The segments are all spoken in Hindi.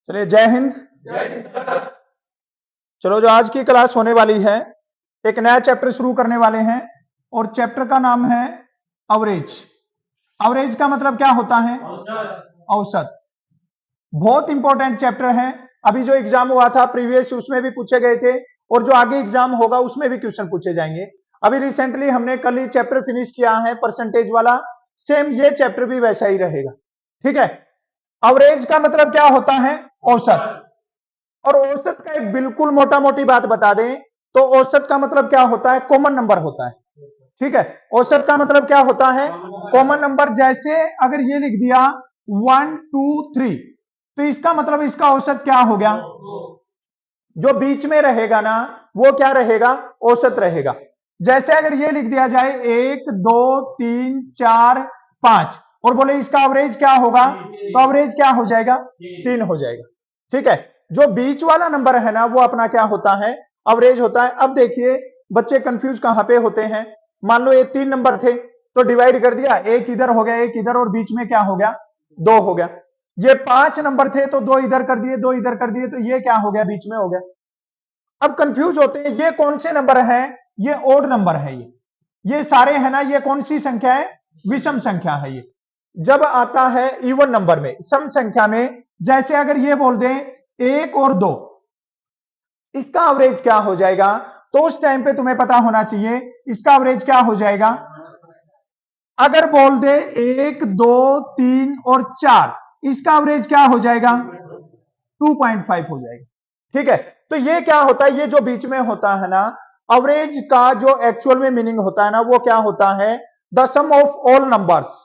चलिए, जय हिंद। चलो, जो आज की क्लास होने वाली है, एक नया चैप्टर शुरू करने वाले हैं और चैप्टर का नाम है अवरेज। अवरेज का मतलब क्या होता है? औसत। बहुत इंपॉर्टेंट चैप्टर है। अभी जो एग्जाम हुआ था प्रीवियस, उसमें भी पूछे गए थे और जो आगे एग्जाम होगा उसमें भी क्वेश्चन पूछे जाएंगे। अभी रिसेंटली हमने कल ही चैप्टर फिनिश किया है परसेंटेज वाला, सेम ये चैप्टर भी वैसा ही रहेगा। ठीक है। अवरेज का मतलब क्या होता है? औसत। और औसत का एक बिल्कुल मोटा मोटी बात बता दें तो औसत का मतलब क्या होता है? कॉमन नंबर होता है। ठीक है। औसत का मतलब क्या होता है? Common number. जैसे अगर ये लिख दिया 1 2 3, तो इसका मतलब इसका औसत क्या हो गया? जो बीच में रहेगा ना, वो क्या रहेगा? औसत रहेगा। जैसे अगर ये लिख दिया जाए 1 2 3 4 5 और बोले इसका एवरेज क्या होगा, तो एवरेज क्या हो जाएगा? 3 हो जाएगा। ठीक है। जो बीच वाला नंबर है ना, वो अपना क्या होता है? एवरेज होता है। अब देखिए, बच्चे कंफ्यूज कहां पे होते हैं। मान लो ये 3 नंबर थे तो डिवाइड कर दिया, एक इधर हो गया एक इधर, और बीच में क्या हो गया? 2 हो गया। ये 5 नंबर थे तो 2 इधर कर दिए 2 इधर कर दिए, तो ये क्या हो गया? बीच में हो गया। अब कंफ्यूज होते हैं, ये कौन से नंबर है? ये ओड नंबर है। ये सारे है ना, ये कौन सी संख्या है? विषम संख्या है। ये जब आता है इवन नंबर में, सम संख्या में, जैसे अगर ये बोल दें 1 और 2, इसका एवरेज क्या हो जाएगा? तो उस टाइम पे तुम्हें पता होना चाहिए इसका एवरेज क्या हो जाएगा। अगर बोल दे 1 2 3 और 4, इसका एवरेज क्या हो जाएगा? 2.5 हो जाएगा। ठीक है। तो ये क्या होता है? ये जो बीच में होता है ना, एवरेज का जो एक्चुअल में मीनिंग होता है ना, वो क्या होता है? The sum of all numbers.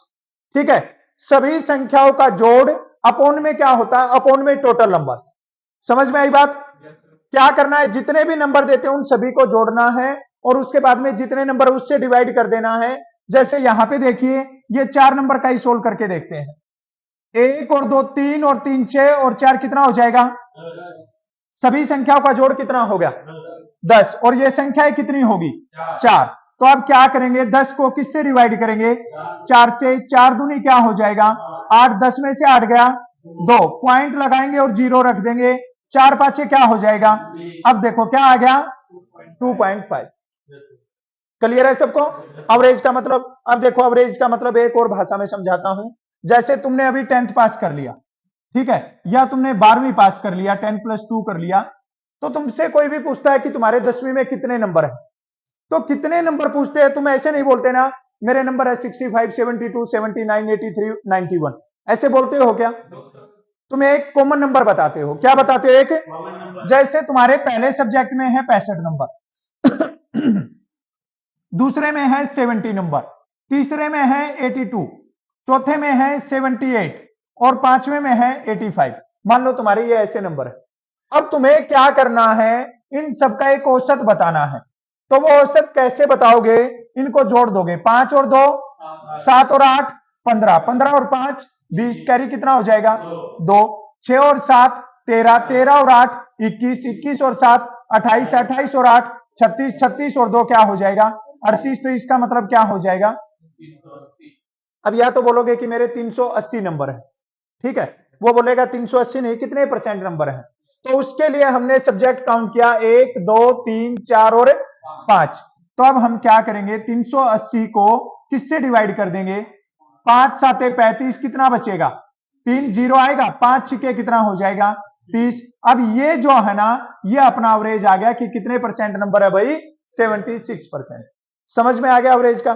ठीक है। सभी संख्याओं का जोड़। अपॉन में क्या होता है? अपॉन में टोटल नंबर्स। समझ में आई बात? क्या करना है? जितने भी नंबर देते हैं उन सभी को जोड़ना है और उसके बाद में जितने नंबर उससे डिवाइड कर देना है। जैसे यहां पे देखिए, ये 4 नंबर का ही सोल्व करके देखते हैं। 1 और 2 3 और 3 6 और 4 कितना हो जाएगा? सभी संख्याओं का जोड़ कितना हो गया? 10। और ये संख्याएं कितनी होगी? 4। तो अब क्या करेंगे? 10 को किससे डिवाइड करेंगे? 4 से। 4 दूनी क्या हो जाएगा? 8। 10 में से 8 गया 2, पॉइंट लगाएंगे और 0 रख देंगे। 4 पांचे क्या हो जाएगा? अब देखो क्या आ गया? 2.5। क्लियर है सबको? एवरेज का मतलब, अब देखो एवरेज का मतलब एक और भाषा में समझाता हूं। जैसे तुमने अभी 10th पास कर लिया, ठीक है, या तुमने 12वीं पास कर लिया, 10 + 2 कर लिया, तो तुमसे कोई भी पूछता है कि तुम्हारे 10वीं में कितने नंबर है, तो कितने नंबर पूछते हैं, तुम ऐसे नहीं बोलते ना मेरे नंबर है 65 72 79 83 91, ऐसे बोलते हो क्या? तुम एक कॉमन नंबर बताते हो। क्या बताते हो? एक। जैसे तुम्हारे पहले सब्जेक्ट में है 65 नंबर, दूसरे में है 70 नंबर, तीसरे में है 82, चौथे में है 78 और पांचवें में है 85। मान लो तुम्हारे ये ऐसे नंबर है। अब तुम्हें क्या करना है? इन सबका एक औसत बताना है। तो वो औसत कैसे बताओगे? इनको जोड़ दोगे। 5 और 2 7 और 8 15, 15 और 5 20, कैरी कितना हो जाएगा? 2। 6 और 7 13, 13 और 8 21, 21 और 7 28, 28 और 8 36, 36 और 2 क्या हो जाएगा? 38। तो इसका मतलब क्या हो जाएगा? अब या तो बोलोगे कि मेरे 380 नंबर है, ठीक है, वो बोलेगा 380 नहीं, कितने परसेंट नंबर है? तो उसके लिए हमने सब्जेक्ट काउंट किया 1 2 3 4 और 5। तो अब हम क्या करेंगे? 380 को किससे डिवाइड कर देंगे? 5 7 35, कितना बचेगा? 3 0 आएगा, 5 6 कितना हो जाएगा? 30। अब ये जो है ना, ये अपना एवरेज आ गया कि कितने परसेंट नंबर है भाई? 76%। समझ में आ गया एवरेज का?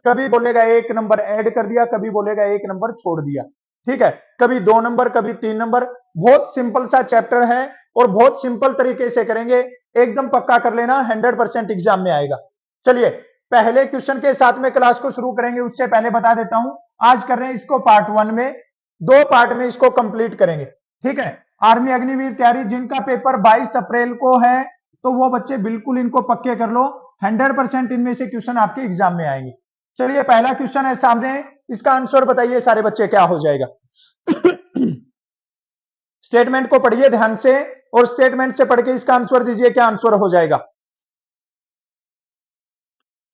कभी बोलेगा एक नंबर ऐड कर दिया, कभी बोलेगा एक नंबर छोड़ दिया। ठीक है। कभी 2 नंबर, कभी 3 नंबर। बहुत सिंपल सा चैप्टर है और बहुत सिंपल तरीके से करेंगे, एकदम पक्का कर लेना, 100% एग्जाम में आएगा। चलिए, पहले क्वेश्चन के साथ में क्लास को शुरू करेंगे, उससे पहले बता देता हूं आज कर रहे हैं इसको पार्ट 1 में, 2 पार्ट में इसको कंप्लीट करेंगे। ठीक है। आर्मी अग्निवीर तैयारी जिनका पेपर 22 अप्रैल को है, तो वो बच्चे बिल्कुल इनको पक्के कर लो, 100% इनमें से क्वेश्चन आपके एग्जाम में आएंगे। चलिए, पहला क्वेश्चन है सामने, इसका आंसर बताइए सारे बच्चे, क्या हो जाएगा? स्टेटमेंट को पढ़िए ध्यान से और स्टेटमेंट से पढ़ के इसका आंसर दीजिए, क्या आंसर हो जाएगा?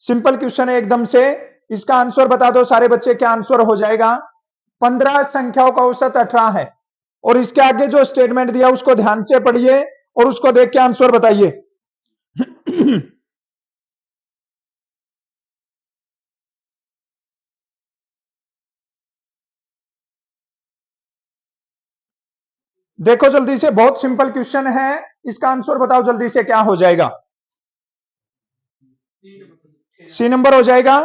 सिंपल क्वेश्चन है एकदम से, इसका आंसर बता दो सारे बच्चे, क्या आंसर हो जाएगा? 15 संख्याओं का औसत 18 है। और इसके आगे जो स्टेटमेंट दिया उसको ध्यान से पढ़िए और उसको देख के आंसर बताइए। देखो जल्दी से, बहुत सिंपल क्वेश्चन है, इसका आंसर बताओ जल्दी से, क्या हो जाएगा? सी नंबर हो जाएगा।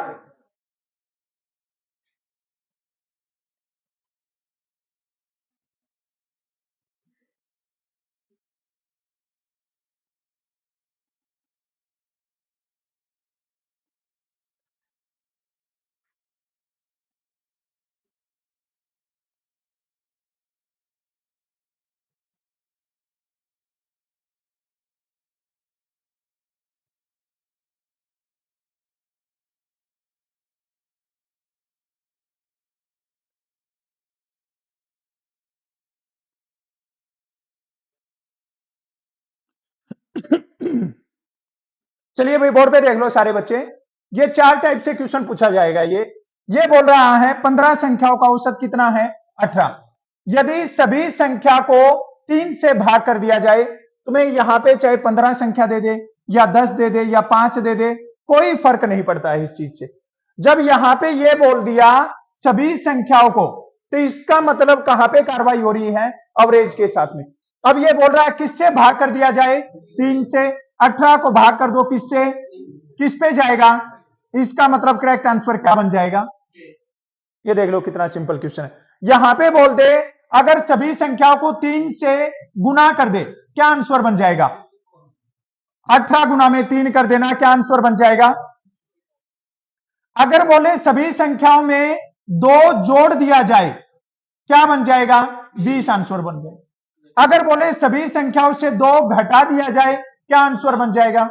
चलिए भाई बोर्ड पे देख लो सारे बच्चे, ये 4 टाइप से क्वेश्चन पूछा जाएगा। ये बोल रहा है 15 संख्याओं का औसत कितना है? 18। यदि सभी संख्या को 3 से भाग कर दिया जाए, तुम्हें यहां पे चाहे 15 संख्या दे दे या 10 दे दे या 5 दे दे, कोई फर्क नहीं पड़ता है इस चीज से। जब यहां पे ये बोल दिया सभी संख्याओं को, तो इसका मतलब कहां पे कार्रवाई हो रही है? एवरेज के साथ में। अब ये बोल रहा है किससे भाग कर दिया जाए? 3 से। 18 को भाग कर दो किससे? किस पे जाएगा? इसका मतलब करेक्ट आंसर क्या बन जाएगा? ये देख लो कितना सिंपल क्वेश्चन है। यहां पे बोल दे अगर सभी संख्याओं को 3 से गुना कर दे, क्या आंसर बन जाएगा? 18 गुना में 3 कर देना, क्या आंसर बन जाएगा? अगर बोले सभी संख्याओं में 2 जोड़ दिया जाए, क्या बन जाएगा? 20 आंसर बन जाएगा। अगर बोले सभी संख्याओं से 2 घटा दिया जाए, क्या आंसर बन जाएगा?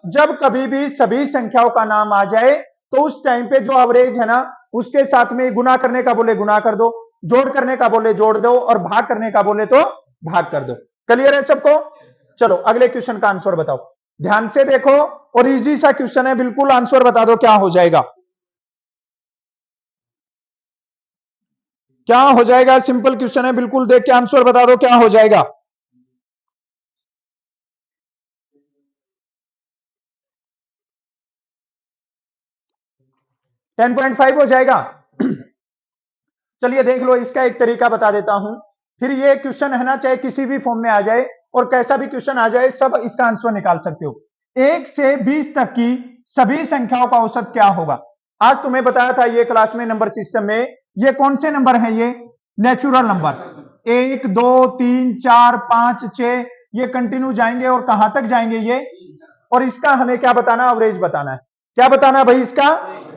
जब कभी भी सभी संख्याओं का नाम आ जाए तो उस टाइम पे जो एवरेज है ना, उसके साथ में गुना करने का बोले गुना कर दो, जोड़ करने का बोले जोड़ दो और भाग करने का बोले तो भाग कर दो। क्लियर है सबको? चलो अगले क्वेश्चन का आंसर बताओ, ध्यान से देखो, और इजी सा क्वेश्चन है, बिल्कुल आंसर बता दो क्या हो जाएगा। क्या हो जाएगा? सिंपल क्वेश्चन है, बिल्कुल देख के आंसर बता दो क्या हो जाएगा। टेन 10.5 हो जाएगा। चलिए देख लो, इसका एक तरीका बता देता हूं, फिर ये क्वेश्चन है ना, चाहे किसी भी फॉर्म में आ जाए और कैसा भी क्वेश्चन आ जाए, सब इसका आंसर निकाल सकते हो। 1 से 20 तक की सभी संख्याओं का औसत क्या होगा? आज तुम्हें बताया था ये क्लास में नंबर सिस्टम में, ये कौन से नंबर है? ये नेचुरल नंबर 1 2 3 4 5 6, ये कंटिन्यू जाएंगे और कहां तक जाएंगे ये? और इसका हमें क्या बताना? एवरेज बताना है। क्या बताना है भाई? इसका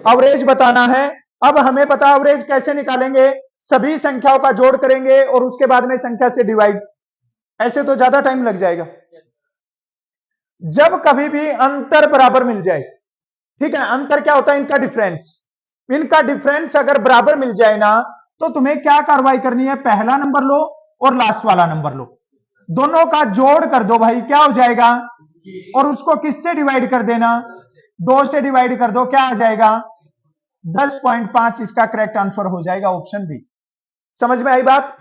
एवरेज बताना है। अब हमें पता एवरेज कैसे निकालेंगे? सभी संख्याओं का जोड़ करेंगे और उसके बाद में संख्या से डिवाइड। ऐसे तो ज्यादा टाइम लग जाएगा। जब कभी भी अंतर बराबर मिल जाए, ठीक है, अंतर क्या होता है? इनका डिफरेंस। इनका डिफरेंस अगर बराबर मिल जाए ना, तो तुम्हें क्या कार्रवाई करनी है? पहला नंबर लो और लास्ट वाला नंबर लो, दोनों का जोड़ कर दो भाई, क्या हो जाएगा? और उसको किससे डिवाइड कर देना? 2 से डिवाइड कर दो, क्या आ जाएगा? 10.5 इसका करेक्ट आंसर हो जाएगा, ऑप्शन बी। समझ में आई बात?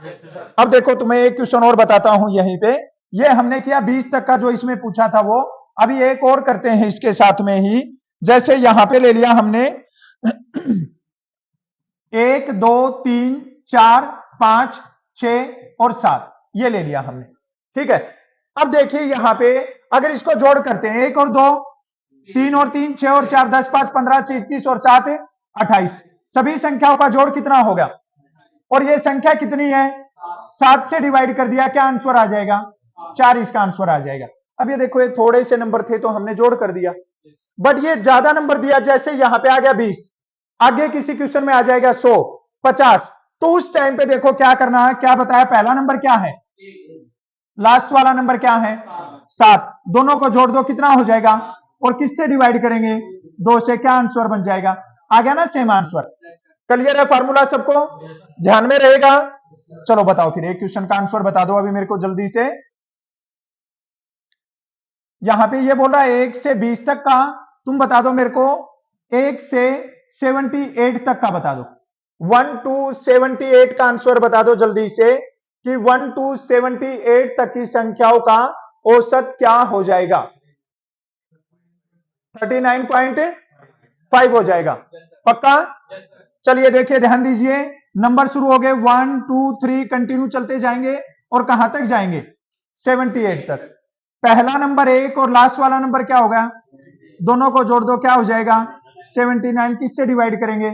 अब देखो तुम्हें एक क्वेश्चन और बताता हूं यहीं पे, ये हमने किया 20 तक का जो इसमें पूछा था वो, अभी एक और करते हैं इसके साथ में ही। जैसे यहां पे ले लिया हमने 1 2 3 4 5 6 और 7, ये ले लिया हमने, ठीक है। अब देखिए यहां पे अगर इसको जोड़ करते हैं, 1 और 2 3 और 3 6 और 4 10 5 15 21 और 7 28, सभी संख्याओं का जोड़ कितना होगा? और ये संख्या कितनी है? 7 से डिवाइड कर दिया, क्या आंसर आ जाएगा? 4 इसका आंसर आ जाएगा। अब ये देखो, ये थोड़े से नंबर थे तो हमने जोड़ कर दिया, बट ये ज्यादा नंबर दिया, जैसे यहां पे आ गया 20, आगे किसी क्वेश्चन में आ जाएगा 100 50, तो उस टाइम पे देखो क्या करना है। क्या बताया? पहला नंबर क्या है? लास्ट वाला नंबर क्या है? 7। दोनों को जोड़ दो, कितना हो जाएगा? और किससे डिवाइड करेंगे? 2 से, क्या आंसर बन जाएगा? आ गया ना सेम आंसर। क्लियर है फार्मूला सबको? ध्यान में रहेगा? चलो बताओ फिर एक क्वेश्चन का आंसर बता दो अभी मेरे को जल्दी से। यहां पे ये बोल रहा है 1 से 20 तक का, तुम बता दो मेरे को 1 से 78 तक का बता दो। 1 to 78 का आंसर बता दो जल्दी से, कि 1 to 78 तक की संख्याओं का औसत क्या हो जाएगा? 39.5 हो जाएगा। पक्का? चलिए देखिए, ध्यान दीजिए, नंबर शुरू हो गए 1 2 3 कंटिन्यू चलते जाएंगे और कहां तक जाएंगे? 78 तक। पहला नंबर 1 और लास्ट वाला नंबर क्या होगा? दोनों को जोड़ दो, क्या हो जाएगा? 79। किससे डिवाइड करेंगे?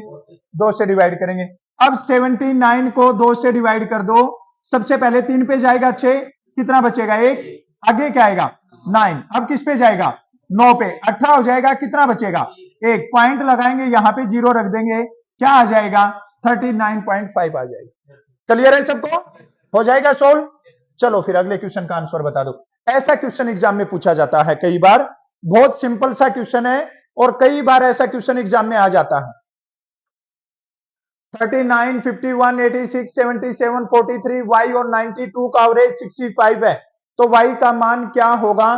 2 से डिवाइड करेंगे। अब 79 को 2 से डिवाइड कर दो। सबसे पहले 3 पे जाएगा 6, कितना बचेगा? 1। आगे क्या आएगा? 9। अब किस पे जाएगा? 9 पे। 18 हो जाएगा, कितना बचेगा? 1। पॉइंट लगाएंगे, यहां पे 0 रख देंगे, क्या आ जाएगा? 39.5 आ जाएगा। क्लियर है सबको? हो जाएगा सोल्व। चलो फिर अगले क्वेश्चन का आंसर बता दो। ऐसा क्वेश्चन एग्जाम में पूछा जाता है कई बार, बहुत सिंपल सा क्वेश्चन है और कई बार ऐसा क्वेश्चन एग्जाम में आ जाता है। 39, 51, 86, 77, 43, y और 92 का एवरेज 65 है, तो y का मान क्या होगा?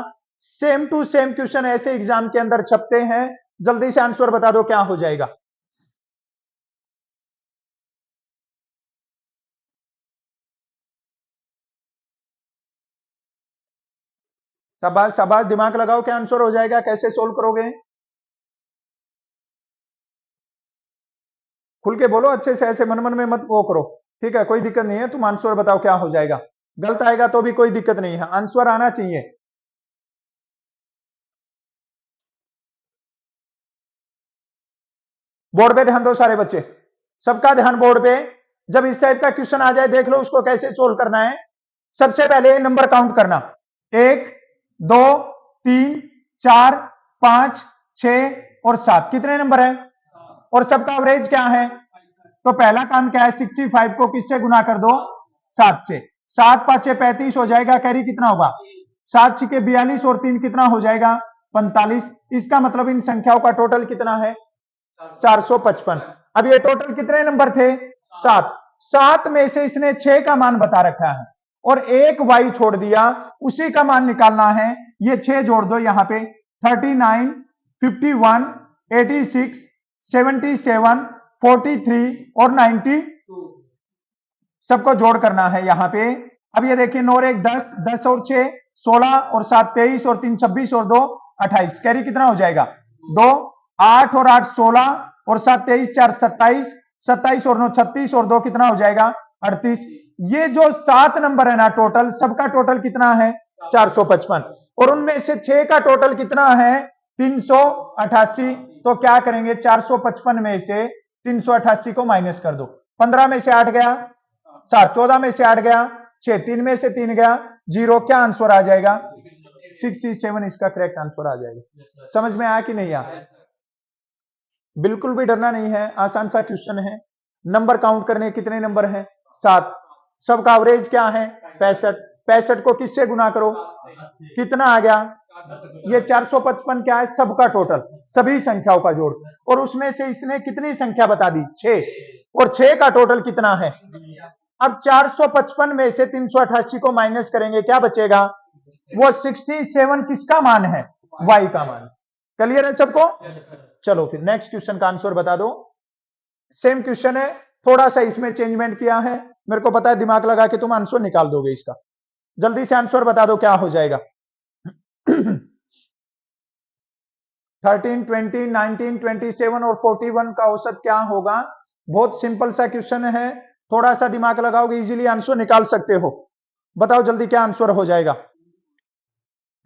सेम टू सेम क्वेश्चन ऐसे एग्जाम के अंदर छपते हैं। जल्दी से आंसर बता दो, क्या हो जाएगा? शाबाश शाबाश, दिमाग लगाओ, क्या आंसर हो जाएगा? कैसे सोल्व करोगे? खुल के बोलो अच्छे से, ऐसे मन मन में मत वो करो, ठीक है? कोई दिक्कत नहीं है, तुम आंसर बताओ क्या हो जाएगा। गलत आएगा तो भी कोई दिक्कत नहीं है, आंसर आना चाहिए। बोर्ड पे ध्यान दो सारे बच्चे, सबका ध्यान बोर्ड पे। जब इस टाइप का क्वेश्चन आ जाए, देख लो उसको कैसे सोल्व करना है। सबसे पहले नंबर काउंट करना, 1 2 3 4 5 6 और 7। कितने नंबर है? और सबका एवरेज क्या है? तो पहला काम क्या है? 65 को किससे गुना कर दो? 7 से। 7 5 35 हो जाएगा, कैरी कितना होगा? 7 6 42 और 3 कितना हो जाएगा? 45। इसका मतलब इन संख्याओं का टोटल कितना है? 455। अब ये टोटल कितने नंबर थे? 7। 7 में से इसने 6 का मान बता रखा है और एक y छोड़ दिया, उसी का मान निकालना है। ये 6 जोड़ दो यहां पे, 39 51 86 77 43 और 92, सबको जोड़ करना है यहां पे। अब ये देखिए, 9 और 1 10, 10 और 6 16 और 7 23 और 3 26 और 2 28। कैरी कितना हो जाएगा? 2। 8 और 8 16 और 7 23 4 27, 27 और 9 36 और 2 कितना हो जाएगा? 38। ये जो 7 नंबर है ना, टोटल सबका टोटल कितना है? 455। और उनमें से 6 का टोटल कितना है? 388। तो क्या करेंगे? 455 में से 388 को माइनस कर दो। 15 में से 8 गया 7, 14 में से 8 गया 6, 3 में से 3 गया 0। क्या आंसर आ जाएगा? 67 इसका करेक्ट आंसर आ जाएगा। समझ में आया कि नहीं आया? बिल्कुल भी डरना नहीं है, आसान सा क्वेश्चन है। नंबर काउंट करने, कितने नंबर हैं? 7। सबका एवरेज क्या है? 65। 65 को किससे गुना करो? कितना आ गया? ये 455 क्या है? सबका टोटल, सभी संख्याओं का जोड़। और उसमें से इसने कितनी संख्या बता दी? 6। और 6 का टोटल कितना है? अब 455 में से 388 को माइनस करेंगे, क्या बचेगा? वो 67 किसका मान है? y का मान। क्लियर है सबको? चलो फिर नेक्स्ट क्वेश्चन का आंसर बता दो। सेम क्वेश्चन है, थोड़ा सा इसमें चेंजमेंट किया है। मेरे को पता है दिमाग लगा के तुम आंसर निकाल दोगे इसका। जल्दी से आंसर बता दो, क्या हो जाएगा? 13 20 19 27 और 41 का औसत क्या होगा? बहुत सिंपल सा क्वेश्चन है, थोड़ा सा दिमाग लगाओगे इजीली आंसर निकाल सकते हो। बताओ जल्दी, क्या आंसर हो जाएगा?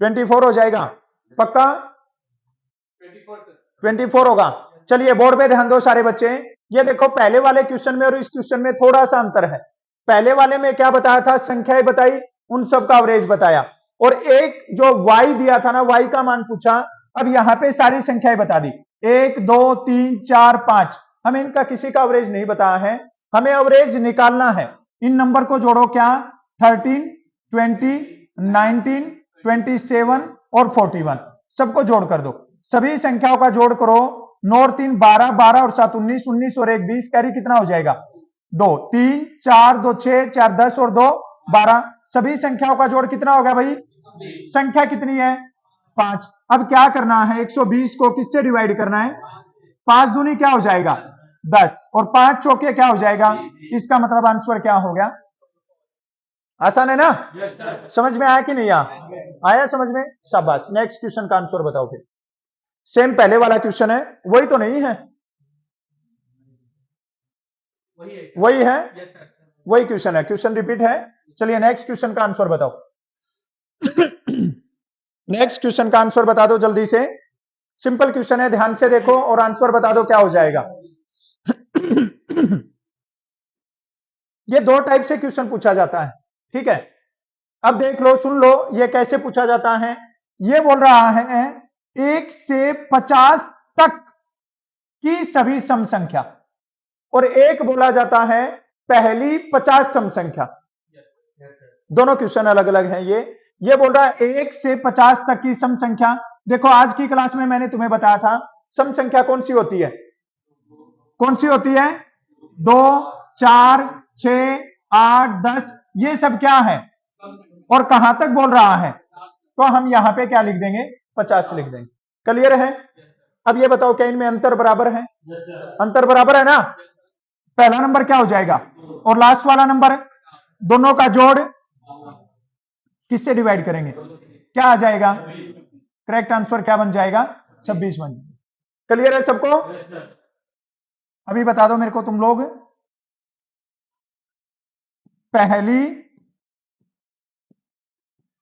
24 हो जाएगा? पक्का? 24 होगा। चलिए बोर्ड पे ध्यान दो सारे बच्चे। ये देखो, पहले वाले क्वेश्चन में और इस क्वेश्चन में थोड़ा सा अंतर है। पहले वाले में क्या बताया था? संख्याएं बताई, उन सब का एवरेज बताया। और एक जो y दिया था ना, y का मान पूछा। अब यहां पे सारी संख्याएं बता दी, 1 2 3 4 5। हमें इनका किसी का एवरेज नहीं बताया है, हमें एवरेज निकालना है। इन नंबर को जोड़ो, क्या? 13 20 19 27 और 41, सबको जोड़ कर दो। सभी संख्याओं का जोड़ करो। 9 और 3 12, 12 और 7 19, 19 और 1 20। कैरी कितना हो जाएगा? 2 3 4 2 6 4 10 और 2 12। सभी संख्याओं का जोड़ कितना होगा भाई? संख्या कितनी है? 5। अब क्या करना है? 120 को किससे डिवाइड करना है? 5 दूनी क्या हो जाएगा? 10 और 5 चौके क्या हो जाएगा? इसका मतलब आंसर क्या हो गया? आसान है ना? समझ में आया कि नहीं आया समझ में? शाबाश। नेक्स्ट क्वेश्चन का आंसर बताओ फिर। सेम पहले वाला क्वेश्चन है, वही तो नहीं है? वही है, वही क्वेश्चन है, क्वेश्चन रिपीट है। चलिए नेक्स्ट क्वेश्चन का आंसर बताओ। नेक्स्ट क्वेश्चन का आंसर बता दो जल्दी से। सिंपल क्वेश्चन है, ध्यान से देखो और आंसर बता दो क्या हो जाएगा। ये दो टाइप से क्वेश्चन पूछा जाता है, ठीक है? अब देख लो, सुन लो, ये कैसे पूछा जाता है। ये बोल रहा है 1 से 50 तक की सभी सम संख्या, और एक बोला जाता है पहली 50 सम संख्या। दोनों क्वेश्चन अलग अलग हैं। ये बोल रहा है 1 से 50 तक की सम संख्या। देखो आज की क्लास में मैंने तुम्हें बताया था सम संख्या कौन सी होती है? कौन सी होती है? 2, 4, 6, 8, 10, ये सब क्या है? और कहां तक बोल रहा है? तो हम यहां पे क्या लिख देंगे? 50 लिख देंगे। क्लियर है? अब ये बताओ क्या इनमें अंतर बराबर है? अंतर बराबर है ना? पहला नंबर क्या हो जाएगा और लास्ट वाला नंबर, दोनों का जोड़ किससे डिवाइड करेंगे? क्या आ जाएगा? करेक्ट आंसर क्या बन जाएगा? 26 बन जाएगा। क्लियर है सबको? अभी बता दो मेरे को तुम लोग, पहली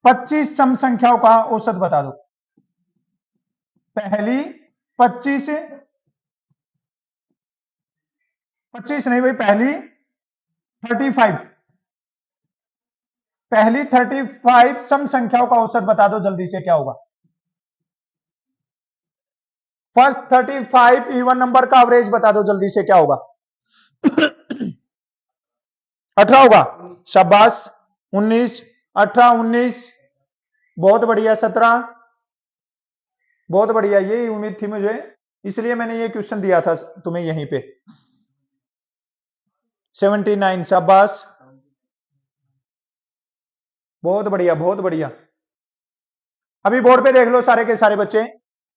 25 सम संख्याओं का औसत बता दो। पहली 25 नहीं भाई, पहली 35, पहली 35 सम संख्याओं का औसत बता दो जल्दी से, क्या होगा? फर्स्ट 35 इवन नंबर का एवरेज बता दो जल्दी से, क्या होगा? 18 होगा। शाबाश। 19, 18, 19, बहुत बढ़िया। 17, बहुत बढ़िया। यही उम्मीद थी मुझे, इसलिए मैंने ये क्वेश्चन दिया था तुम्हें यहीं पे। 79, शाबाश, बहुत बढ़िया, बहुत बढ़िया। अभी बोर्ड पे देख लो सारे के सारे बच्चे,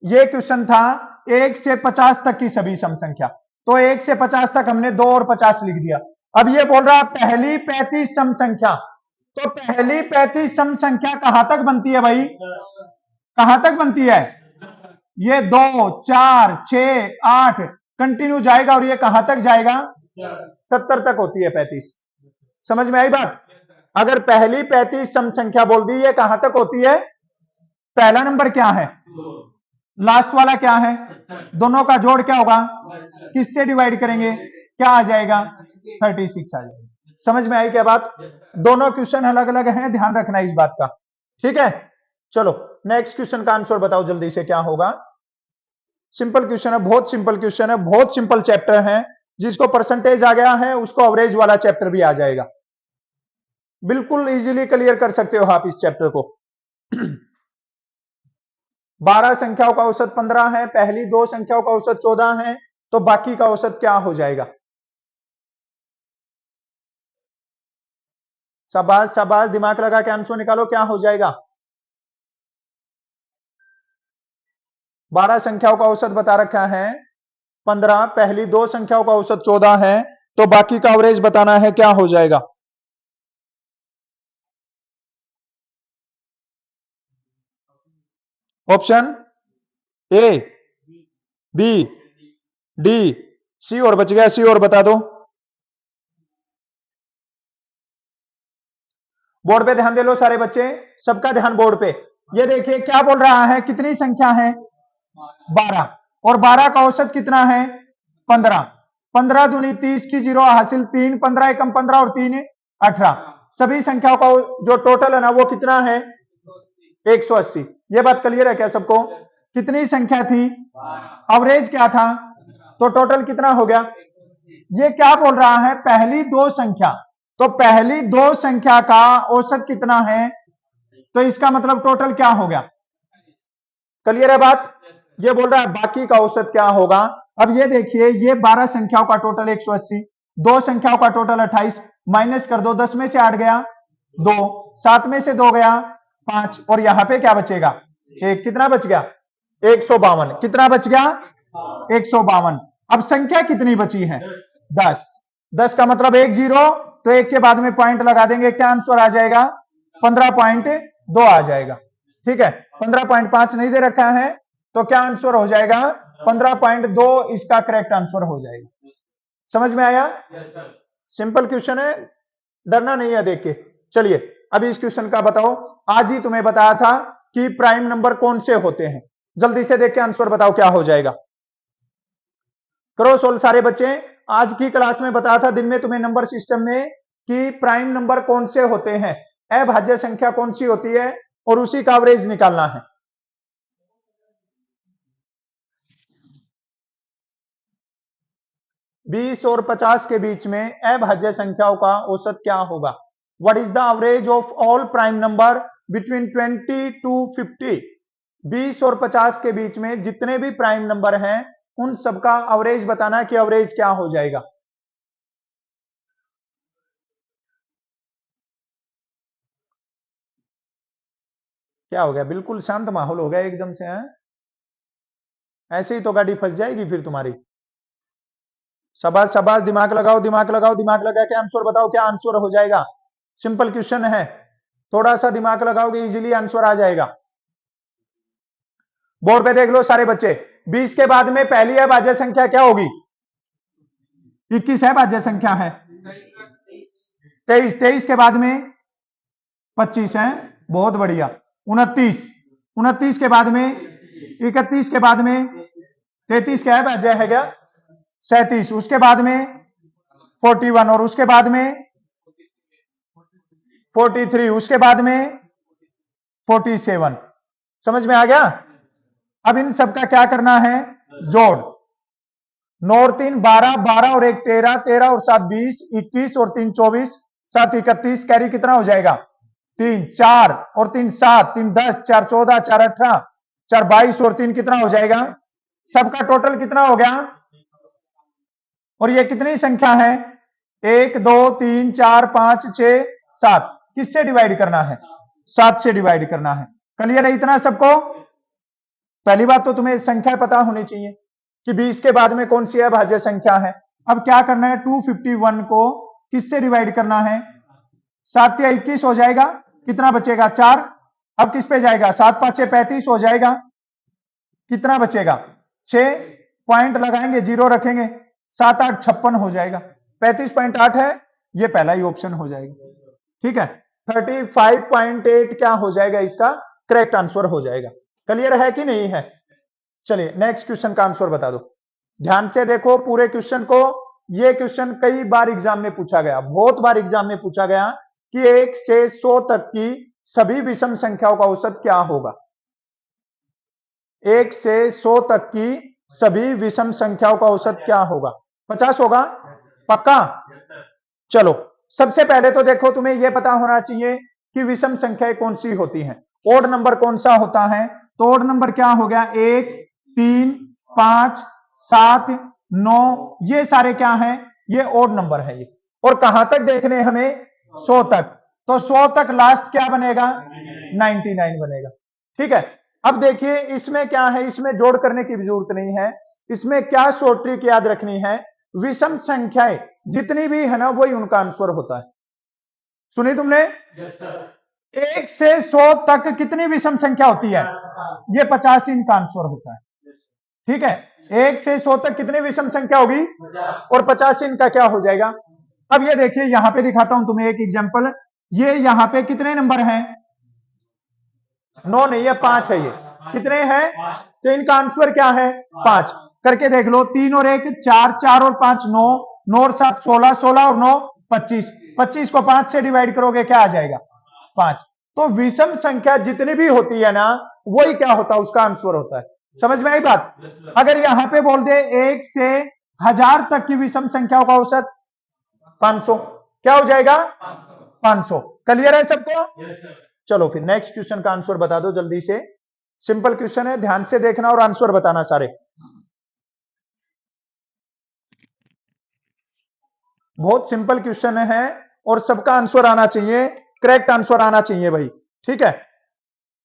ये क्वेश्चन था 1 से 50 तक की सभी सम संख्या। तो 1 से 50 तक हमने 2 और 50 लिख दिया। अब ये बोल रहा पहली 35 सम संख्या, तो पहली 35 सम संख्या कहां तक बनती है भाई? कहां तक बनती है? ये 2, 4, 6, 8 कंटिन्यू जाएगा, और ये कहां तक जाएगा? 70 तक होती है 35। समझ में आई बात? अगर पहली 35 सम संख्या बोल दी, ये कहां तक होती है? पहला नंबर क्या है? लास्ट वाला क्या है? दोनों का जोड़ क्या होगा? किससे डिवाइड करेंगे? क्या आ जाएगा? 36 आ जाएगा। समझ में आई क्या बात? दोनों क्वेश्चन अलग अलग हैं, ध्यान रखना इस बात का, ठीक है? चलो नेक्स्ट क्वेश्चन का आंसर बताओ जल्दी से, क्या होगा? सिंपल क्वेश्चन है, बहुत सिंपल क्वेश्चन है, बहुत सिंपल चैप्टर है। जिसको परसेंटेज आ गया है उसको एवरेज वाला चैप्टर भी आ जाएगा। बिल्कुल इजीली क्लियर कर सकते हो आप इस चैप्टर को। 12 संख्याओं का औसत 15 है, पहली 2 संख्याओं का औसत 14 है, तो बाकी का औसत क्या हो जाएगा? शाबाश शाबाश, दिमाग लगा के आंसर निकालो, क्या हो जाएगा? 12 संख्याओं का औसत बता रखा है 15, पहली 2 संख्याओं का औसत 14 है, तो बाकी का एवरेज बताना है, क्या हो जाएगा? ऑप्शन ए, बी, डी, सी, और बच गया सी, और बता दो। बोर्ड पे ध्यान दे लो सारे बच्चे, सबका ध्यान बोर्ड पे। ये देखिए क्या बोल रहा है, कितनी संख्या है? 12, और 12 का औसत कितना है? 15। 15 दूनी 30 की 0 हासिल 3, 15 एकम 15 और 3 18। सभी संख्याओं का जो टोटल है ना वो कितना है? 180। ये बात क्लियर है क्या सबको? कितनी संख्या थी? एवरेज क्या था? तो टोटल कितना हो गया? ये क्या बोल रहा है? पहली 2 संख्या, तो पहली 2 संख्या का औसत कितना है? तो इसका मतलब टोटल क्या हो गया? क्लियर है बात? ये बोल रहा है बाकी का औसत क्या होगा। अब ये देखिए, ये 12 संख्याओं का टोटल 180, 2 संख्याओं का टोटल 28, माइनस कर दो, 10 में से 8 गया 2, 7 में से 2 गया 5, और यहां पे क्या बचेगा? 1। कितना बच गया? 152। कितना बच गया? 152। अब संख्या कितनी बची है? 10। 10 का मतलब 1 0, तो तो 1 के बाद में पॉइंट लगा देंगे, क्या आंसर आ जाएगा? 15.2 आ जाएगा। ठीक है, 15.5 नहीं दे रखा है, तो क्या आंसर हो जाएगा? 15.2 इसका करेक्ट आंसर हो जाएगा। समझ में आया? सिंपल क्वेश्चन है, डरना नहीं है देख के। चलिए अब इस क्वेश्चन का बताओ। आज ही तुम्हें बताया था कि प्राइम नंबर कौन से होते हैं, जल्दी से देख के आंसर बताओ क्या हो जाएगा। करो सोल्व सारे बच्चे। आज की क्लास में बताया था दिन में तुम्हें नंबर सिस्टम में कि प्राइम नंबर कौन से होते हैं, अभाज्य संख्या कौन सी होती है, और उसी का एवरेज निकालना है। बीस और 50 के बीच में अभाज्य संख्याओं का औसत क्या होगा? What is the average of all prime number between 20 to 50? 20 और 50 के बीच में जितने भी प्राइम नंबर हैं उन सबका एवरेज बताना कि एवरेज क्या हो जाएगा। क्या हो गया? बिल्कुल शांत माहौल हो गया एकदम से, हैं? ऐसे ही तो गाड़ी फंस जाएगी फिर तुम्हारी। शाबाश शाबाश, दिमाग लगाओ दिमाग लगाओ, दिमाग लगा के आंसर बताओ क्या आंसर हो जाएगा। सिंपल क्वेश्चन है, थोड़ा सा दिमाग लगाओगे इजीली आंसर आ जाएगा। बोर्ड पे देख लो सारे बच्चे। 20 के बाद में पहली अभाज्य संख्या क्या होगी? 21 अभाज्य संख्या है। 23, 23 के बाद में 25 है, बहुत बढ़िया। 29, 29 के बाद में 31 के बाद में 33 क्या अभाज्य है क्या? 37, उसके बाद में 41 और उसके बाद में 43, उसके बाद में 47। समझ में आ गया? अब इन सबका क्या करना है? जोड़। 9 और 3 12, 12 और 1 13, 13 और 7 20, 21 और 3 24, 7 31, कैरी कितना हो जाएगा? 3 4 और 3 7, 3 10, 4 14, 4 18, 4 22 और 3 कितना हो जाएगा? सबका टोटल कितना हो गया? और ये कितनी संख्या है? 1 2 3 4 5 6 7। किससे डिवाइड करना है? 7 से डिवाइड करना है। क्लियर है इतना सबको? पहली बात तो तुम्हें संख्या पता होनी चाहिए कि 20 के बाद में कौन सी अभाज्य संख्या है। अब क्या करना है? 251 को किससे डिवाइड करना है? 7 या 21 हो जाएगा, कितना बचेगा? 4। अब किस पे जाएगा? 7 5 35 हो जाएगा, कितना बचेगा? 6। पॉइंट लगाएंगे, जीरो रखेंगे, 7 8 56 हो जाएगा। 35.8 है, ये पहला ही ऑप्शन हो जाएगा। ठीक है, 35.8 क्या हो जाएगा? इसका करेक्ट आंसर हो जाएगा। क्लियर है कि नहीं है? चलिए नेक्स्ट क्वेश्चन का आंसर बता दो। ध्यान से देखो पूरे क्वेश्चन को। ये क्वेश्चन कई बार एग्जाम में पूछा गया, बहुत बार एग्जाम में पूछा गया कि 1 से 100 तक की सभी विषम संख्याओं का औसत क्या होगा? 1 से 100 तक की सभी विषम संख्याओं का औसत क्या होगा? 50 होगा? पक्का? चलो सबसे पहले तो देखो तुम्हें यह पता होना चाहिए कि विषम संख्याएं कौन सी होती हैं। ओड नंबर कौन सा होता है? तो ओड नंबर क्या हो गया? 1 3 5 7 9, ये सारे क्या हैं? ये ओड नंबर है ये। और कहां तक देखने हमें? 100 तक। तो 100 तक लास्ट क्या बनेगा? 99 बनेगा। ठीक है, अब देखिए इसमें क्या है, इसमें जोड़ करने की जरूरत नहीं है। इसमें क्या शॉर्ट ट्रिक याद रखनी है? विषम संख्याएं जितनी भी है ना वही उनका आंसर होता है। सुनी तुमने? 1 से 100 तक कितनी विषम संख्या होती है? ये 50 इनका आंसर होता है। ठीक है, 1 से 100 तक कितनी विषम संख्या होगी? और 50 इनका क्या हो जाएगा? अब ये देखिए यहां पे दिखाता हूं तुम्हें एक एग्जांपल। ये यहां पे कितने नंबर हैं? 9 नहीं है, 5 है। ये कितने हैं? तो इनका आंसर क्या है? 5। करके देख लो, 3 और 1 4, 4 और 5 9, 9 और 7 16, 16 और 9 25, 25 को 5 से डिवाइड करोगे क्या आ जाएगा? 5। तो विषम संख्या जितनी भी होती है ना वही क्या होता है? उसका आंसर होता है। समझ में आई बात? अगर यहां पे बोल दे 1 से 1000 तक की विषम संख्याओं का औसत 500, क्या हो जाएगा? 500। क्लियर है सबको? चलो फिर नेक्स्ट क्वेश्चन का आंसर बता दो जल्दी से। सिंपल क्वेश्चन है, ध्यान से देखना और आंसर बताना सारे। बहुत सिंपल क्वेश्चन है और सबका आंसर आना चाहिए, करेक्ट आंसर आना चाहिए भाई। ठीक है,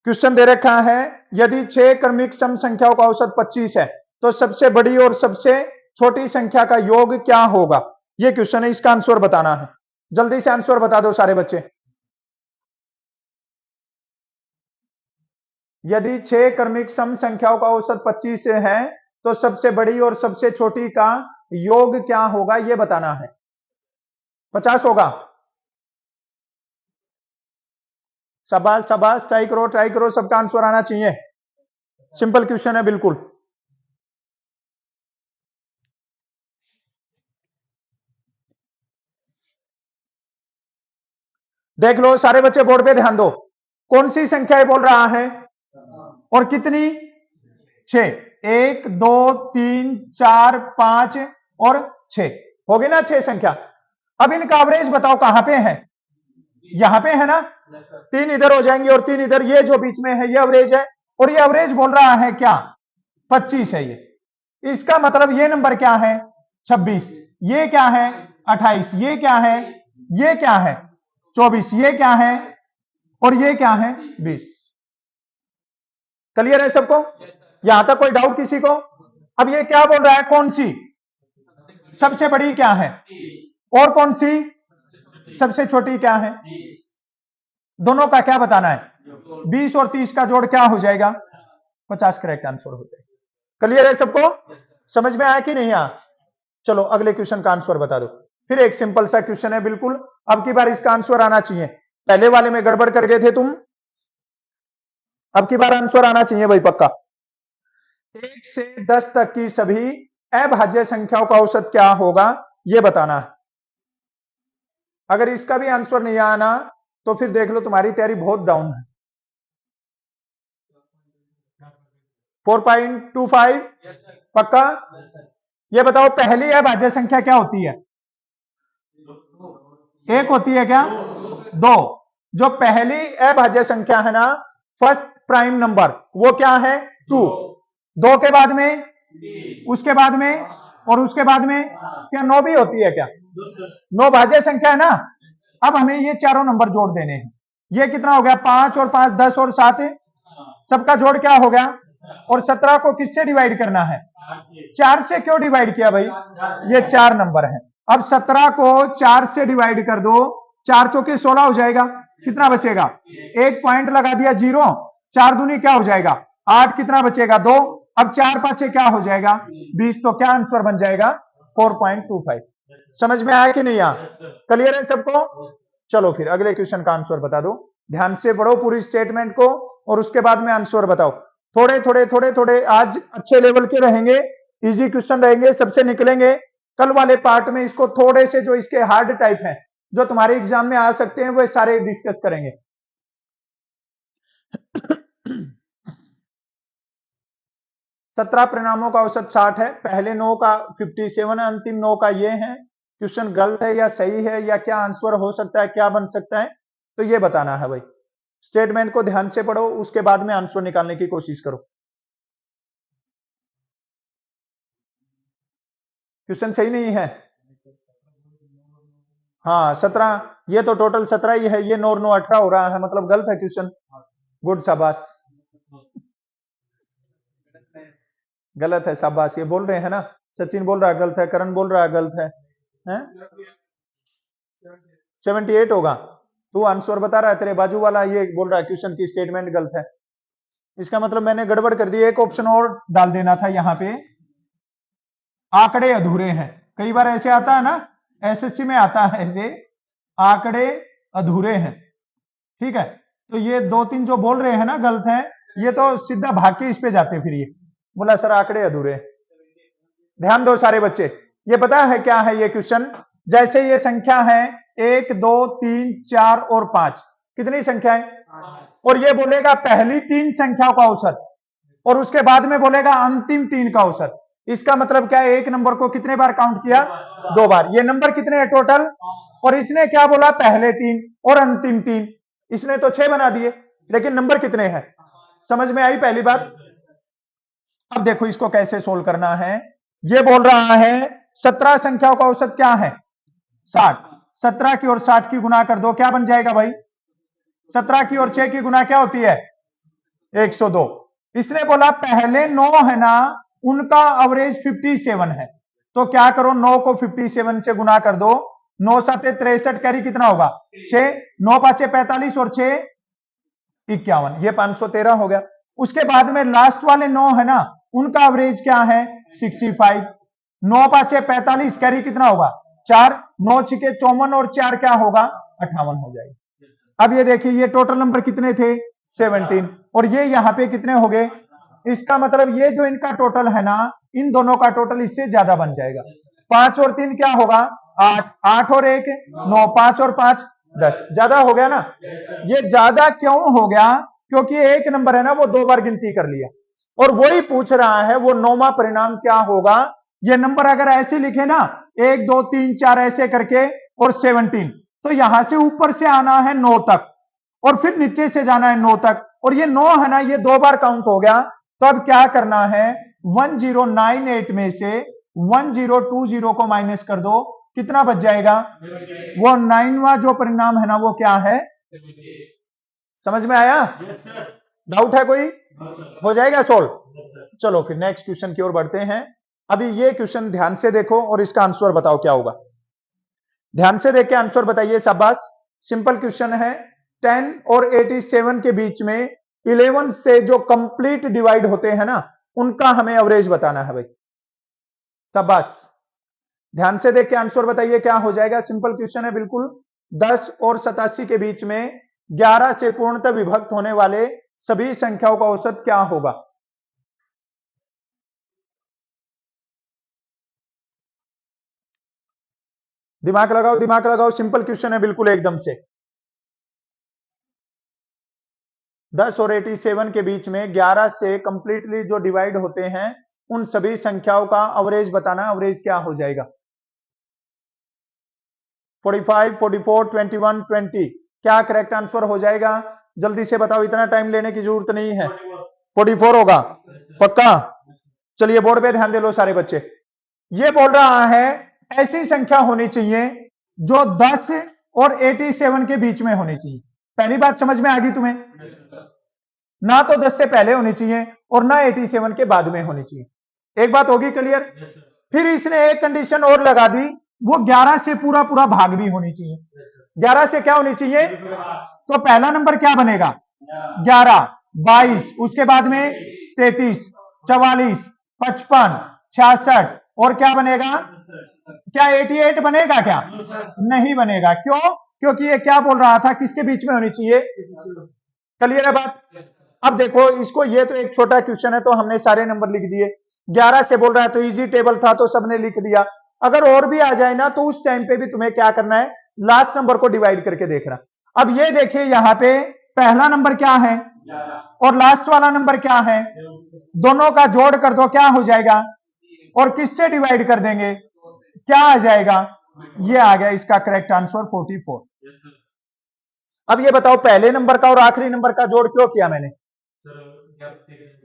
क्वेश्चन दे रखा है यदि 6 क्रमिक सम संख्याओं का औसत 25 है तो सबसे बड़ी और सबसे छोटी संख्या का योग क्या होगा? ये क्वेश्चन है, इसका आंसर बताना है। जल्दी से आंसर बता दो सारे बच्चे। यदि 6 क्रमिक सम संख्याओं का औसत 25 है तो सबसे बड़ी और सबसे छोटी का योग क्या होगा, यह बताना है। 50 होगा। शाबाश शाबाश, ट्राई करो, सबका आंसर आना चाहिए। सिंपल क्वेश्चन है बिल्कुल। देख लो सारे बच्चे, बोर्ड पे ध्यान दो। कौन सी संख्या बोल रहा है और कितनी? 6। 1 2 3 4 5 और 6 हो गई ना 6 संख्या। अब इनका एवरेज बताओ कहां पे है? यहां पे है ना। 3 इधर हो जाएंगे और 3 इधर, ये जो बीच में है ये एवरेज है। और ये एवरेज बोल रहा है क्या? 25 है ये। इसका मतलब ये नंबर क्या है? 26। ये क्या है? 28। ये क्या है? ये क्या है? 24। ये क्या है? और ये क्या है? 20। क्लियर है सबको? यहां तक कोई डाउट किसी को? अब ये क्या बोल रहा है? कौन सी सबसे बड़ी क्या है और कौन सी सबसे छोटी क्या है? दोनों का क्या बताना है? 20 और 30 का जोड़ क्या हो जाएगा? 50 करेक्ट आंसर हो जाएगा। क्लियर है सबको? समझ में आया कि नहीं आया? चलो अगले क्वेश्चन का आंसर बता दो। फिर एक सिंपल सा क्वेश्चन है बिल्कुल, अब की बार इसका आंसर आना चाहिए। पहले वाले में गड़बड़ कर गए थे तुम, अब की बार आंसर आना चाहिए भाई पक्का। 1 से 10 तक की सभी अभाज्य संख्याओं का औसत क्या होगा, यह बताना है। अगर इसका भी आंसर नहीं आना तो फिर देख लो तुम्हारी तैयारी बहुत डाउन है। 4.25 पक्का? ये बताओ पहली अभाज्य संख्या क्या होती है? 1 होती है क्या? 2। जो पहली अभाज्य संख्या है ना, फर्स्ट प्राइम नंबर, वो क्या है? 2। 2 के बाद में, उसके बाद में और उसके बाद में क्या 9 भी होती है क्या? 9 भाज्य संख्या है ना। अब हमें ये चारों नंबर जोड़ देने हैं। ये कितना हो गया? 5 और 5 10 और 7, सबका जोड़ क्या हो गया? और 17 को किससे डिवाइड करना है? 4 से। क्यों डिवाइड किया भाई? ये 4 नंबर है। अब 17 को 4 से डिवाइड कर दो, 4 चौके 16 हो जाएगा। कितना बचेगा? 1 पॉइंट लगा दिया 0। 4 दूनी क्या हो जाएगा? 8। कितना बचेगा? 2। अब 4 5 क्या हो जाएगा? 20। तो क्या आंसर बन जाएगा? 4.25। समझ में आया कि नहीं आया? क्लियर है सबको? चलो फिर अगले क्वेश्चन का आंसर बता दो। ध्यान से पढ़ो पूरी स्टेटमेंट को और उसके बाद में आंसर बताओ। थोड़े आज अच्छे लेवल के रहेंगे, इजी क्वेश्चन रहेंगे, सबसे निकलेंगे। कल वाले पार्ट में इसको थोड़े से जो इसके हार्ड टाइप हैं, जो तुम्हारे एग्जाम में आ सकते हैं, वो सारे डिस्कस करेंगे। 17 परिणामों का औसत 60 है। पहले 9 का 57 है, अंतिम 9 का ये है। क्वेश्चन गलत है या सही है, या क्या आंसर हो सकता है, क्या बन सकता है, तो ये बताना है भाई। स्टेटमेंट को ध्यान से पढ़ो, उसके बाद में आंसर निकालने की कोशिश करो। क्वेश्चन सही नहीं है? हाँ 17, ये तो टोटल 17 ही है, ये 9 9 18 हो रहा है, मतलब गलत है क्वेश्चन। गुड, शाबाश। गलत है, शाबाश। ये बोल रहे हैं ना, सचिन बोल रहा है गलत है, करण बोल रहा है गलत है, हैं? 78 होगा। तू आंसर बता रहा है, तेरे बाजू वाला ये बोल रहा है क्वेश्चन की स्टेटमेंट गलत है। इसका मतलब मैंने गड़बड़ कर दी। एक ऑप्शन और डाल देना था यहाँ पे, आंकड़े अधूरे हैं। कई बार ऐसे आता है ना, एसएससी में आता है ऐसे, आंकड़े अधूरे हैं। ठीक है, तो ये 2-3 जो बोल रहे हैं ना गलत है, ये तो सीधा भाग के इस पे जाते। फिर ये बोला सर आंकड़े अधूरे। ध्यान दो सारे बच्चे, ये पता है क्या है ये क्वेश्चन? जैसे ये संख्या है 1 2 3 4 और 5, कितनी संख्या है? और ये बोलेगा पहली 3 संख्याओं का औसत, और उसके बाद में बोलेगा अंतिम 3 का औसत। इसका मतलब क्या है? एक नंबर को कितने बार काउंट किया? 2 बार। ये नंबर कितने हैं टोटल? और इसने क्या बोला? पहले 3 और अंतिम 3। इसने तो 6 बना दिए, लेकिन नंबर कितने हैं? समझ में आई पहली बात? अब देखो इसको कैसे सोल्व करना है। ये बोल रहा है 17 संख्याओं का औसत क्या है? 60। 17 की और 60 की गुना कर दो, क्या बन जाएगा भाई? 17 की और 6 की गुना क्या होती है? 102। इसने बोला पहले 9 है ना, उनका एवरेज 57 है। तो क्या करो, 9 को 57 से गुना कर दो, 9 7 63 कैरी कितना होगा 6, 9 5 45 और 6 51, ये 513 हो गया। उसके बाद में लास्ट वाले 9 है ना, उनका एवरेज क्या है 65, 9 5 45 कैरी कितना होगा 4, 9 6 54 और 4 क्या होगा 58 हो जाएगा। अब ये देखिए ये टोटल नंबर कितने थे 17 और ये यहाँ पे कितने हो गए, इसका मतलब ये जो इनका टोटल है ना, इन दोनों का टोटल इससे ज्यादा बन जाएगा। 5 और 3 क्या होगा 8, 8 और 1 9, 5 और 5 10, ज्यादा हो गया ना। ये ज्यादा क्यों हो गया, क्योंकि एक नंबर है ना वो 2 बार गिनती कर लिया और वही पूछ रहा है वो 9वां परिणाम क्या होगा। ये नंबर अगर ऐसे लिखे ना 1 2 3 4 ऐसे करके और 17, तो यहां से ऊपर से आना है 9 तक और फिर नीचे से जाना है 9 तक, और ये 9 है ना ये 2 बार काउंट हो गया। तो अब क्या करना है 1098 में से 1020 को माइनस कर दो, कितना बच जाएगा, वो 9वां जो परिणाम है ना वो क्या है, समझ में आया, डाउट है कोई, हो जाएगा सोल्व। चलो फिर नेक्स्ट क्वेश्चन की ओर बढ़ते हैं। अभी ये क्वेश्चन ध्यान से देखो और इसका आंसर बताओ क्या होगा, ध्यान से देख के आंसर बताइए। शाबाश, सिंपल क्वेश्चन है। 10 और 87 के बीच में 11 से जो कंप्लीट डिवाइड होते हैं ना उनका हमें एवरेज बताना है भाई। शाबाश, ध्यान से देख के आंसर बताइए क्या हो जाएगा। सिंपल क्वेश्चन है बिल्कुल। 10 और 87 के बीच में 11 से पूर्णतः विभक्त होने वाले सभी संख्याओं का औसत क्या होगा। दिमाग लगाओ दिमाग लगाओ, सिंपल क्वेश्चन है बिल्कुल एकदम से। 10 और 87 के बीच में 11 से कंप्लीटली जो डिवाइड होते हैं उन सभी संख्याओं का एवरेज बताना। एवरेज क्या हो जाएगा 45 44 21 20, क्या करेक्ट आंसर हो जाएगा, जल्दी से बताओ, इतना टाइम लेने की जरूरत नहीं है। 44 होगा पक्का। चलिए बोर्ड पे ध्यान दे लो सारे बच्चे। ये बोल रहा है ऐसी संख्या होनी चाहिए जो 10 और 87 के बीच में होनी चाहिए। पहली बात समझ में आ गई तुम्हें, ना तो 10 से पहले होनी चाहिए और ना 87 के बाद में होनी चाहिए। एक बात होगी क्लियर। फिर इसने एक कंडीशन और लगा दी, वो 11 से पूरा पूरा भाग भी होनी चाहिए। 11 से क्या होनी चाहिए, तो पहला नंबर क्या बनेगा 11, 22, उसके बाद में 33, 44, 55, 66 और क्या बनेगा, क्या 88 बनेगा, क्या नहीं बनेगा। क्यों, क्योंकि ये क्या बोल रहा था, किसके बीच में होनी चाहिए। क्लियर है बात। अब देखो इसको, ये तो एक छोटा क्वेश्चन है तो हमने सारे नंबर लिख दिए। 11 से बोल रहा है तो इजी टेबल था तो सबने लिख दिया। अगर और भी आ जाए ना तो उस टाइम पे भी तुम्हें क्या करना है, लास्ट नंबर को डिवाइड करके देखना। अब ये देखिए यहाँ पे पहला नंबर क्या है और लास्ट वाला नंबर क्या है, दोनों का जोड़ कर दो क्या हो जाएगा, और किससे डिवाइड कर देंगे क्या आ जाएगा, ये आ गया इसका करेक्ट आंसर 44। अब ये बताओ पहले नंबर का और आखिरी नंबर का जोड़ क्यों किया मैंने,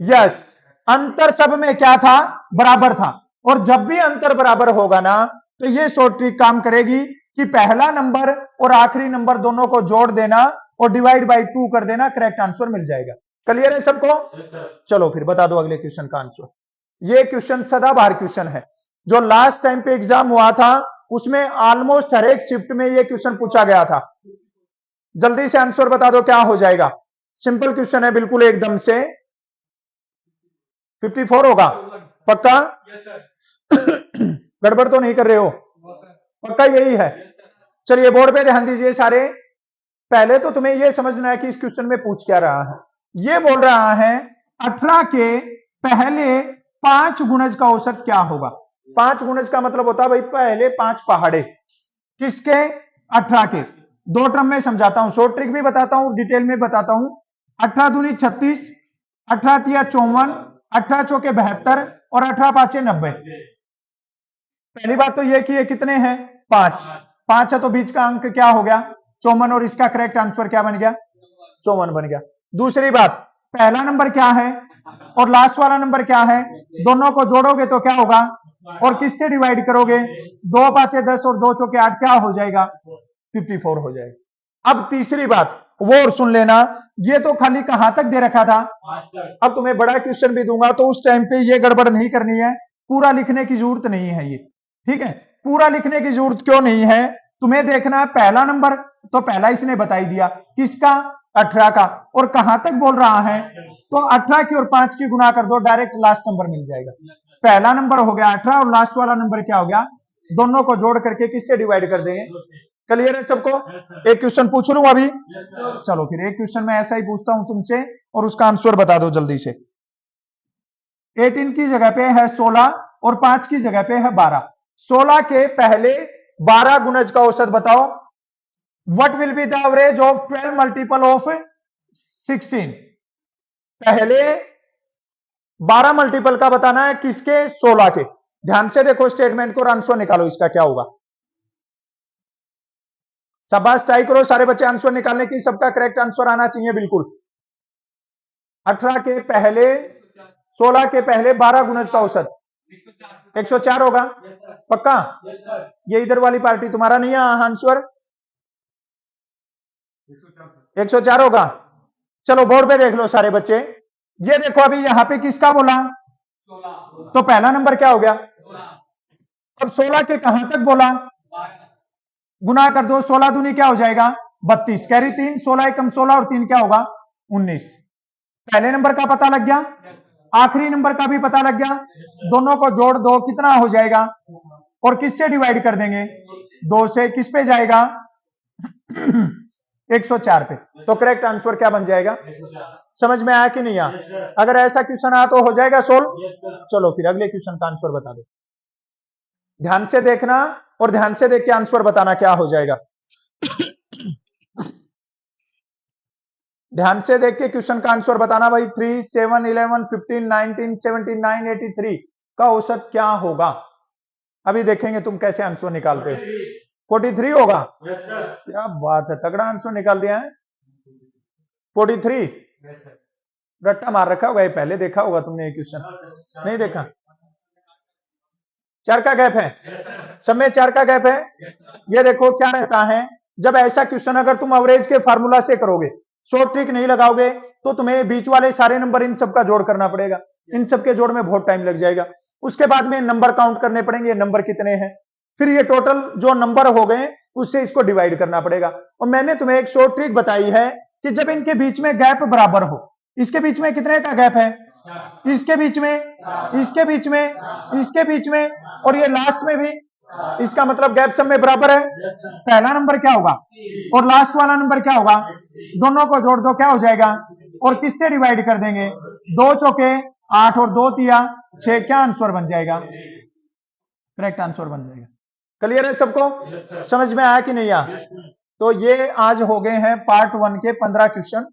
यस, अंतर सब में क्या था, बराबर था। और जब भी अंतर बराबर होगा ना तो ये शॉर्ट ट्रिक काम करेगी कि पहला नंबर और आखिरी नंबर दोनों को जोड़ देना और डिवाइड बाय 2 कर देना, करेक्ट आंसर मिल जाएगा। क्लियर है सबको। चलो फिर बता दो अगले क्वेश्चन का आंसर। ये क्वेश्चन सदाबहार क्वेश्चन है, जो लास्ट टाइम पे एग्जाम हुआ था उसमें ऑलमोस्ट हर एक शिफ्ट में ये क्वेश्चन पूछा गया था। जल्दी से आंसर बता दो क्या हो जाएगा। सिंपल क्वेश्चन है बिल्कुल एकदम से। 54 होगा पक्का, गड़बड़ तो नहीं कर रहे हो, पक्का यही है। चलिए बोर्ड पे ध्यान दीजिए सारे। पहले तो तुम्हें यह समझना है कि इस क्वेश्चन में पूछ क्या रहा है। यह बोल रहा है 18 के पहले 5 गुणज का औसत क्या होगा। 5 गुणज का मतलब होता है भाई पहले 5 पहाड़े किसके, 18 के। दो टर्म में समझाता हूं, शॉर्ट ट्रिक भी बताता हूं, डिटेल में बताता हूं। 18 दूनी 36, 18 तिया 54, 18 चौके 72 और 18 पांचे 90। पहली बात तो यह कि ये कितने हैं 5, 5 है तो बीच का अंक क्या हो गया 54 और इसका करेक्ट आंसर क्या बन गया 54 बन गया। दूसरी बात, पहला नंबर क्या है और लास्ट वाला नंबर क्या है, दोनों को जोड़ोगे तो क्या होगा और किससे डिवाइड करोगे, 2 पांचे 10 और 2 चौके 8 क्या हो जाएगा 54 हो जाएगा। अब तीसरी बात वो और सुन लेना, ये तो खाली कहां तक दे रखा था। अब तुम्हें बड़ा क्वेश्चन भी दूंगा तो उस टाइम पे ये गड़बड़ नहीं करनी है, पूरा लिखने की जरूरत नहीं है ये, ठीक है। पूरा लिखने की जरूरत क्यों नहीं है, तुम्हें देखना है पहला नंबर, तो पहला इसने बता ही दिया, किसका? 18 का। और कहां तक बोल रहा है? तो 18 की और 5 की गुना कर दो, डायरेक्ट लास्ट नंबर मिल जाएगा। पहला नंबर हो गया 18 और लास्ट वाला नंबर क्या हो गया? दोनों को जोड़ करके किससे डिवाइड कर देंगे? क्लियर है सबको? एक क्वेश्चन पूछ लूं अभी? चलो फिर एक क्वेश्चन मैं ऐसा ही पूछता हूं तुमसे और उसका आंसर बता दो जल्दी से। 18 की जगह पे है 16 और 5 की जगह पे है 12। 16 के पहले 12 गुणज का औसत बताओ। What will be the average of 12 multiple of 16? पहले 12 मल्टीपल का बताना है, किसके? 16 के। ध्यान से देखो स्टेटमेंट को और आंसर निकालो इसका क्या होगा। शाबाश, ट्राई करो सारे बच्चे आंसर निकालने की, सबका करेक्ट आंसर आना चाहिए बिल्कुल। 18 के पहले 16 के पहले 12 गुणज का औसत 104 होगा। पक्का? ये इधर वाली पार्टी तुम्हारा नहीं है आंसर? 104 होगा। चलो बोर्ड पे देख लो सारे बच्चे। ये देखो अभी यहां पे किसका बोला? तो पहला नंबर क्या हो गया? अब 16 के कहां तक बोला? गुना कर दो, 16 दूनी क्या हो जाएगा? 32, कैरी 3, 16 एकम 16 और 3 क्या होगा? 19। पहले नंबर का पता लग गया, आखिरी नंबर का भी पता लग गया, दोनों को जोड़ दो, कितना हो जाएगा? और किससे डिवाइड कर देंगे? 2 से। किस पे जाएगा? 104 पे। तो करेक्ट आंसर क्या बन जाएगा? समझ में आया कि नहीं आया? अगर ऐसा क्वेश्चन आया तो हो जाएगा सोल्व। चलो फिर अगले क्वेश्चन का आंसर बता दो। ध्यान से देखना और ध्यान से देख के आंसर बताना क्या हो जाएगा। ध्यान से देख के क्वेश्चन का आंसर बताना भाई। 3, 7, 11, 15, 19, 79, 83 का औसत क्या होगा? अभी देखेंगे तुम कैसे आंसर निकालते हो। 43 होगा। क्या बात है, तगड़ा आंसर निकाल दिया है। 43 रट्टा मार रखा होगा, ये पहले देखा होगा तुमने ये क्वेश्चन? नहीं देखा? 4 का गैप है, सब में 4 का गैप है। ये देखो क्या रहता है, जब ऐसा क्वेश्चन अगर तुम एवरेज के फार्मूला से करोगे, शॉर्ट ट्रिक नहीं लगाओगे, तो तुम्हें बीच वाले सारे नंबर इन सब का जोड़ करना पड़ेगा। इन सब के जोड़ में बहुत टाइम लग जाएगा। उसके बाद में नंबर काउंट करने पड़ेंगे, नंबर कितने हैं, फिर ये टोटल जो नंबर हो गए उससे इसको डिवाइड करना पड़ेगा। और मैंने तुम्हें एक शॉर्ट ट्रिक बताई है कि जब इनके बीच में गैप बराबर हो, इसके बीच में कितने का गैप है? इसके बीच में, इसके बीच में, इसके बीच में और ये लास्ट में भी, इसका मतलब गैप सब में बराबर है। पहला नंबर क्या होगा और लास्ट वाला नंबर क्या होगा? दोनों को जोड़ दो, क्या हो जाएगा? और किससे डिवाइड कर देंगे? 2 चौके 8 और 2 तिया 6, क्या आंसर बन जाएगा? करेक्ट आंसर बन जाएगा। क्लियर है सबको? समझ में आया कि नहीं आया? तो ये आज हो गए हैं पार्ट 1 के 15 क्वेश्चन।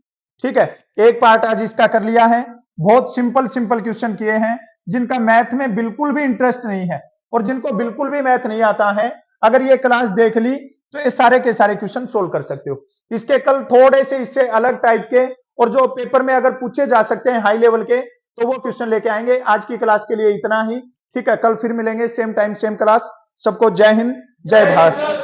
ठीक है, एक पार्ट आज इसका कर लिया है। बहुत सिंपल सिंपल क्वेश्चन किए हैं, जिनका मैथ में बिल्कुल भी इंटरेस्ट नहीं है और जिनको बिल्कुल भी मैथ नहीं आता है, अगर ये क्लास देख ली तो ये सारे के सारे क्वेश्चन सोल्व कर सकते हो। इसके कल थोड़े से इससे अलग टाइप के और जो पेपर में अगर पूछे जा सकते हैं हाई लेवल के, तो वो क्वेश्चन लेके आएंगे। आज की क्लास के लिए इतना ही। ठीक है, कल फिर मिलेंगे सेम टाइम सेम क्लास। सबको जय हिंद, जय भारत।